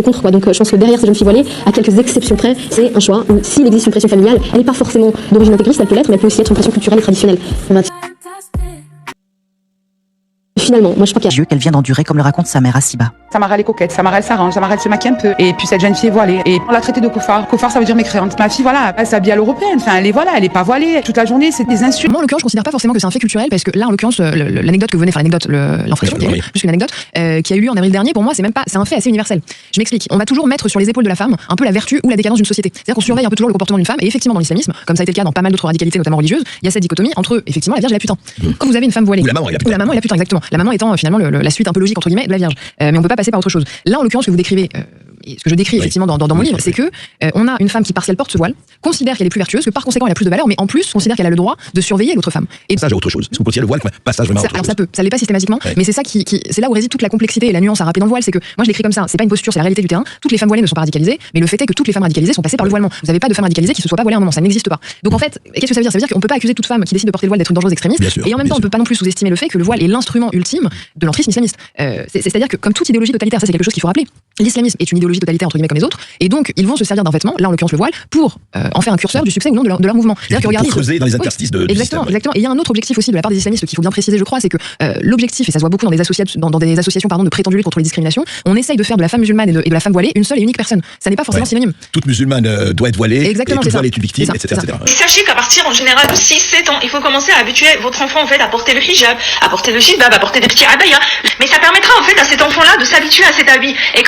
contre quoi. Donc je pense que derrière ces jeunes filles voilées, à quelques exceptions près, c'est un choix où s'il existe une pression familiale, elle n'est pas forcément d'origine intégriste, elle peut l'être, mais elle peut aussi être une pression culturelle et traditionnelle. Finalement, moi je crois qu'il y a qu'elle vient d'endurer comme le raconte sa mère Asiba. Samara elle est coquette, Samara elle s'arrange, Samara elle se maquille un peu. Et puis cette jeune fille est voilée. Et on l'a traitée de cofard. Cofard ça veut dire mécréante. Ma fille voilà, elle s'habille à l'européenne. Enfin elle est pas voilée. Toute la journée c'est des insultes. Moi en l'occurrence je considère pas forcément que c'est un fait culturel parce que là en l'occurrence l'anecdote que vous venez, enfin l'infraction qu'il y a eu, plus qu'une anecdote, qui a eu lieu en avril dernier, pour moi c'est un fait assez universel. Je m'explique. On va toujours mettre sur les épaules de la femme un peu la vertu ou la décadence d'une société. C'est-à-dire qu'on surveille un peu toujours le comportement d'une femme et effectivement dans l'islamisme, comme ça a été le cas dans pas mal d'autres radicalités notamment religieuses, il y a cette dichotomie entre effectivement la vierge et la putain. Quand vous avez une femme voilée, Ou la maman et la putain, exactement. La maman étant finalement la suite un peu logique entre guillemets de la vierge. Mais on peut pas passer par autre chose. Là en l'occurrence que vous décrivez et ce que je décris effectivement dans mon livre, c'est que on a une femme qui parce qu'elle porte ce voile considère qu'elle est plus vertueuse, que par conséquent elle a plus de valeur, mais en plus considère qu'elle a le droit de surveiller l'autre femme. Et passage à autre chose. Est-ce que vous considérez le voile comme un passage vraiment à autre alors chose? ça l'est pas systématiquement, mais c'est ça c'est là où réside toute la complexité et la nuance à rappeler dans le voile, c'est que moi je l'écris comme ça, c'est pas une posture, c'est la réalité du terrain. Toutes les femmes voilées ne sont pas radicalisées, mais le fait est que toutes les femmes radicalisées sont passées par le voilement. Vous n'avez pas de femme radicalisée qui se soit pas voilée à un moment, ça n'existe pas. Donc en fait, qu'est-ce que ça veut dire? Ça veut dire qu'on peut pas accuser toute femme qui décide de porter le voile d'être une dangereuse extrémiste, et en même temps on peut pas non plus sous-estimer le fait que le voile est l'instrument ultime de l'entrisme islamiste. C'est-à-dire que comme toute idéologie totalitaire, ça c'est quelque chose qu'il faut rappeler. L'islamisme est une idéologie totalitaire entre guillemets comme les autres, et donc ils vont se servir d'un vêtement, là en l'occurrence le voile, pour en faire un curseur du succès ou non de leur mouvement. C'est-à-dire que regardez, pour creuser dans les interstices de exactement. Et il y a un autre objectif aussi de la part des islamistes qu'il faut bien préciser, je crois, c'est que l'objectif, et ça se voit beaucoup dans des associations, de prétendue lutte contre les discriminations, on essaye de faire de la femme musulmane et de la femme voilée une seule et unique personne. Ça n'est pas forcément synonyme. Toute musulmane doit être voilée, exactement, et toute voilée est une victime, etc. Sachez qu'à partir en général de 6-7 ans, il faut commencer à habituer votre enfant en fait à porter le hijab, à porter le jilbab, à porter des petits abayas. Mais ça permettra en fait à cet enfant-là de s'habituer à cet habit. Et